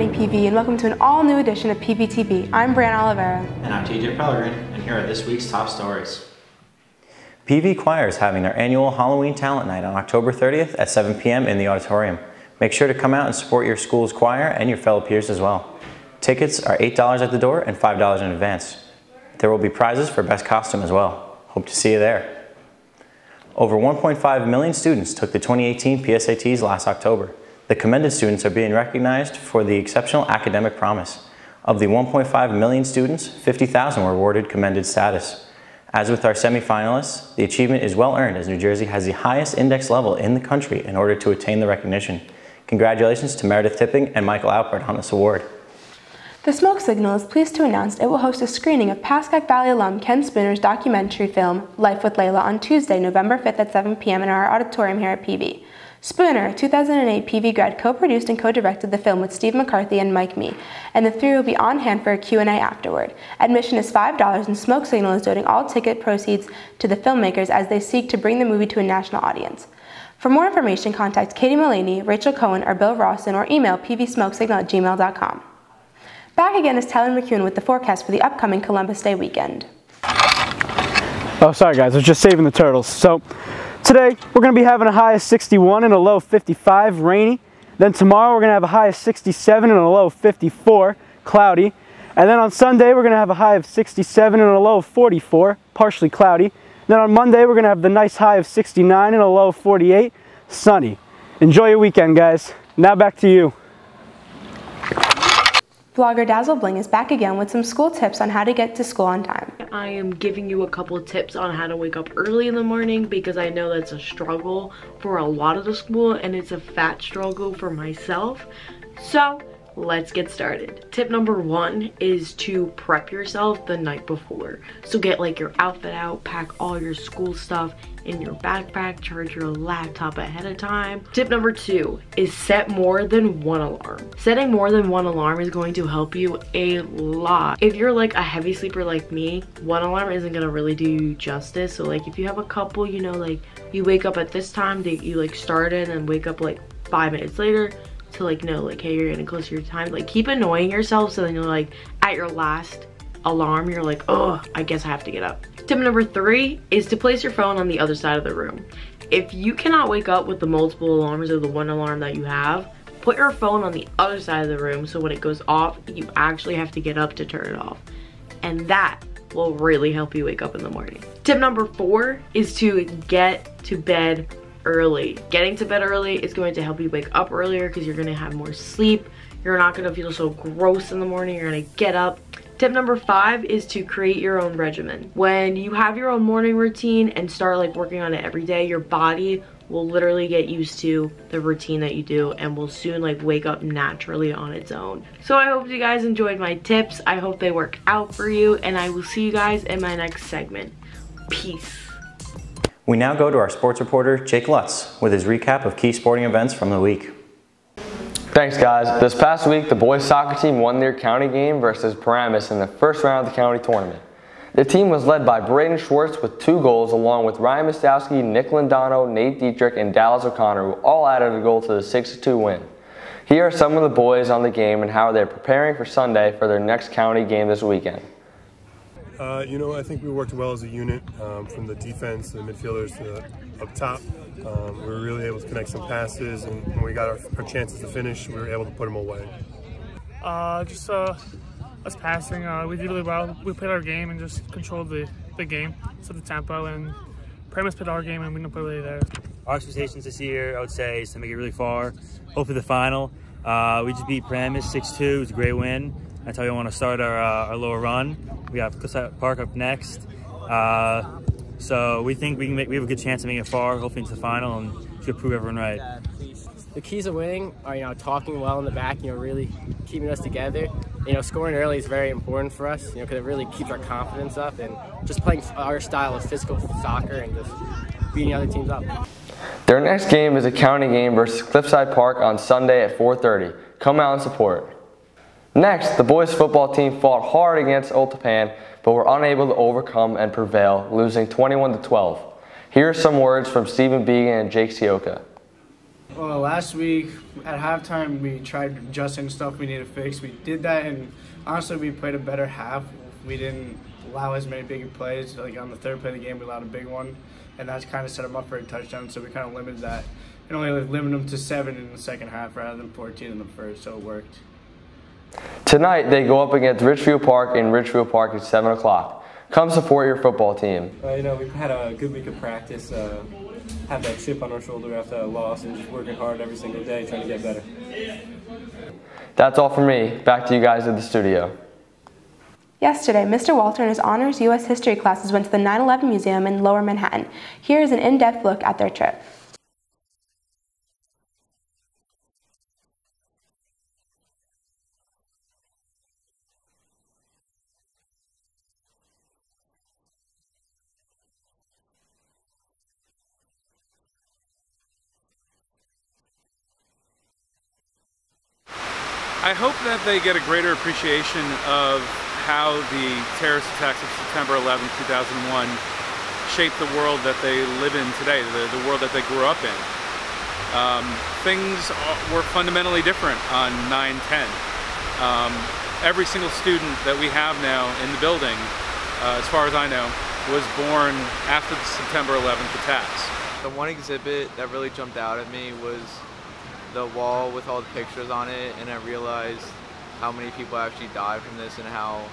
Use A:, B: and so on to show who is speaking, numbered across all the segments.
A: morning, PV, and welcome to an all-new edition of Pvtv. I'm Brianna Oliveira.
B: And I'm TJ Pellegrin, and here are this week's top stories.
C: PV Choir is having their annual Halloween Talent Night on October 30th at 7 p.m. in the auditorium. Make sure to come out and support your school's choir and your fellow peers as well. Tickets are $8 at the door and $5 in advance. There will be prizes for best costume as well. Hope to see you there. Over 1.5 million students took the 2018 PSATs last October. The commended students are being recognized for the exceptional academic promise. Of the 1.5 million students, 50,000 were awarded commended status. As with our semifinalists, the achievement is well earned as New Jersey has the highest index level in the country in order to attain the recognition. Congratulations to Meredith Tipping and Michael Alpert on this award.
A: The Smoke Signal is pleased to announce it will host a screening of Pascack Valley alum Ken Spooner's documentary film, Life with Layla, on Tuesday, November 5th at 7 p.m. in our auditorium here at PV. Spooner, a 2008 PV grad, co-produced and co-directed the film with Steve McCarthy and Mike Mee, and the three will be on hand for a Q&A afterward. Admission is $5 and Smoke Signal is donating all ticket proceeds to the filmmakers as they seek to bring the movie to a national audience. For more information, contact Katie Mullaney, Rachel Cohen, or Bill Rawson, or email pvsmokesignal@gmail.com. Back again is Tyler McCune with the forecast for the upcoming Columbus Day weekend.
D: Oh, sorry guys, I was just saving the turtles. So, today we're going to be having a high of 61 and a low of 55, rainy. Then tomorrow we're going to have a high of 67 and a low of 54, cloudy. And then on Sunday we're going to have a high of 67 and a low of 44, partially cloudy. Then on Monday we're going to have the nice high of 69 and a low of 48, sunny. Enjoy your weekend, guys. Now back to you.
A: Vlogger Dazzle Bling is back again with some school tips on how to get to school on time.
E: I am giving you a couple of tips on how to wake up early in the morning because I know that's a struggle for a lot of the school and it's a fat struggle for myself. So let's get started. Tip number 1 is to prep yourself the night before. So get like your outfit out, pack all your school stuff in your backpack, charge your laptop ahead of time. Tip number 2 is set more than one alarm. Setting more than one alarm is going to help you a lot. If you're like a heavy sleeper like me, one alarm isn't gonna really do you justice. So like if you have a couple, you know, like you wake up at this time, that you like start in and wake up like 5 minutes later to like know like, hey, you're getting close to your time. Like keep annoying yourself so then you're like at your last alarm, you're like, oh, I guess I have to get up. Tip number 3 is to place your phone on the other side of the room. If you cannot wake up with the multiple alarms or the one alarm that you have, put your phone on the other side of the room so when it goes off, you actually have to get up to turn it off. And that will really help you wake up in the morning. Tip number 4 is to get to bed early. Getting to bed early is going to help you wake up earlier because you're going to have more sleep. You're not going to feel so gross in the morning. You're going to get up. Tip number 5 is to create your own regimen. When you have your own morning routine and start like working on it every day, your body will literally get used to the routine that you do and will soon like wake up naturally on its own. So I hope you guys enjoyed my tips. I hope they work out for you and I will see you guys in my next segment. Peace.
C: We now go to our sports reporter, Jake Lutz, with his recap of key sporting events from the week.
F: Thanks guys. This past week, the boys soccer team won their county game versus Paramus in the first round of the county tournament. The team was led by Braden Schwartz with 2 goals along with Ryan Mostowski, Nick Lindano, Nate Dietrich, and Dallas O'Connor who all added a goal to the 6-2 win. Here are some of the boys on the game and how they're preparing for Sunday for their next county game this weekend.
G: You know, I think we worked well as a unit, from the defense to the midfielders to up top. We were really able to connect some passes, and when we got our chances to finish, we were able to put them away.
H: Just us passing, we did really well. We played our game and just controlled the game, set the tempo, and Paramus played our game and we didn't play really there.
I: Our expectations this year, I would say, is to make it really far, hopefully the final. We just beat Paramus 6-2, it was a great win. That's how we want to start our little run. We have Cliffside Park up next. So we think we have a good chance of making it far, hopefully into the final, and to prove everyone right.
J: The keys of winning are, talking well in the back, really keeping us together. Scoring early is very important for us, because it really keeps our confidence up and just playing our style of physical soccer and just beating other teams up.
F: Their next game is a county game versus Cliffside Park on Sunday at 4:30. Come out and support. Next, the boys football team fought hard against Oltapan, but were unable to overcome and prevail, losing 21-12. Here are some words from Stephen Began and Jake Sioka.
K: Well, last week at halftime we tried adjusting stuff we needed to fix. We did that, and honestly we played a better half. We didn't allow as many big plays. Like on the third play of the game we allowed a big one, and that's kind of set them up for a touchdown, so we kind of limited that. And only limited them to 7 in the second half rather than 14 in the first, so it worked.
F: Tonight they go up against Richfield Park in Richfield Park at 7 o'clock. Come support your football team.
L: We've had a good week of practice, have that chip on our shoulder after a loss, and just working hard every single day trying to get better.
F: That's all for me. Back to you guys in the studio.
A: Yesterday, Mr. Walter and his honors U.S. history classes went to the 9/11 Museum in Lower Manhattan. Here is an in-depth look at their trip.
M: I hope that they get a greater appreciation of how the terrorist attacks of September 11, 2001 shaped the world that they live in today, the world that they grew up in. Things were fundamentally different on 9/10. Every single student that we have now in the building, as far as I know, was born after the September 11th attacks.
N: The one exhibit that really jumped out at me was the wall with all the pictures on it, and I realized how many people actually died from this and how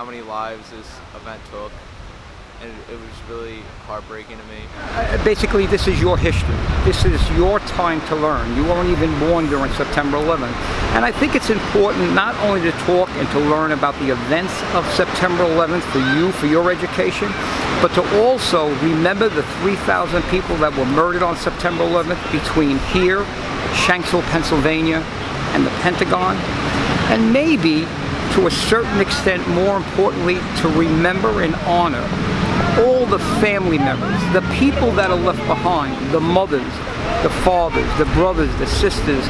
N: many lives this event took, and it was really heartbreaking to me.
O: Basically, this is your history. This is your time to learn. You weren't even born during September 11th. And I think it's important not only to talk and to learn about the events of September 11th for you, for your education, but to also remember the 3,000 people that were murdered on September 11th between here, Shanksville, Pennsylvania, and the Pentagon, and maybe, to a certain extent, more importantly, to remember and honor all the family members, the people that are left behind, the mothers, the fathers, the brothers, the sisters,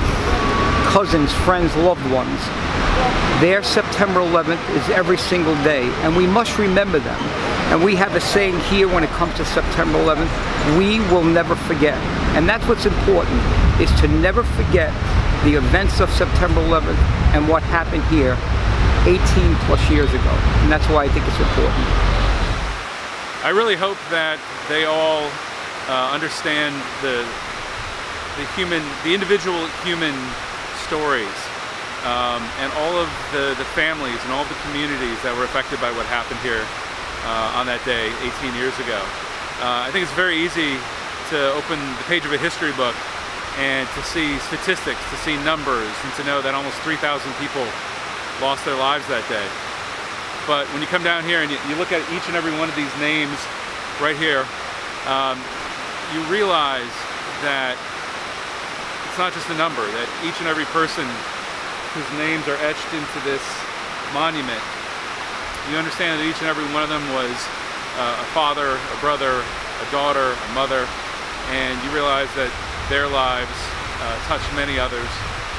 O: cousins, friends, loved ones. Their September 11th is every single day, and we must remember them. And we have a saying here when it comes to September 11th, we will never forget. And that's what's important, is to never forget the events of September 11th and what happened here 18 plus years ago. And that's why I think it's important.
M: I really hope that they all understand the individual human stories, and all of the families and all of the communities that were affected by what happened here on that day 18 years ago. I think it's very easy to open the page of a history book and to see statistics, to see numbers, and to know that almost 3,000 people lost their lives that day. But when you come down here and you look at each and every one of these names right here, you realize that it's not just a number, that each and every person whose names are etched into this monument, you understand that each and every one of them was a father, a brother, a daughter, a mother, and you realize that their lives touched many others.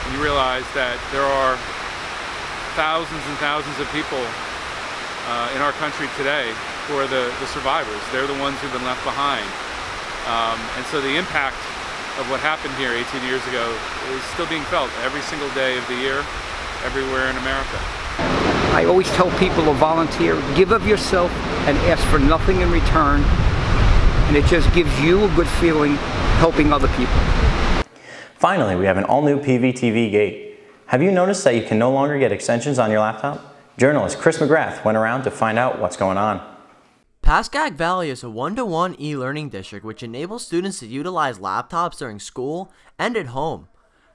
M: And you realize that there are thousands and thousands of people in our country today who are the survivors. They're the ones who've been left behind. And so the impact of what happened here 18 years ago is still being felt every single day of the year, everywhere in America.
O: I always tell people to volunteer, give of yourself and ask for nothing in return. And it just gives you a good feeling helping other people.
C: Finally, we have an all-new Pvtv gate. Have you noticed that you can no longer get extensions on your laptop? Journalist Chris McGrath went around to find out what's going on.
P: Pascagoula Valley is a one-to-one e-learning district which enables students to utilize laptops during school and at home.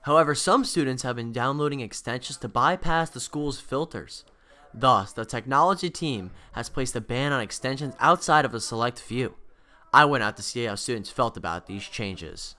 P: However, some students have been downloading extensions to bypass the school's filters. Thus, the technology team has placed a ban on extensions outside of a select few. I went out to see how students felt about these changes.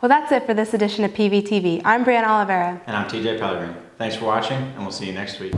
A: Well, that's it for this edition of PVTV. I'm Brianna Oliveira.
B: And I'm TJ Pellegrin. Thanks for watching, and we'll see you next week.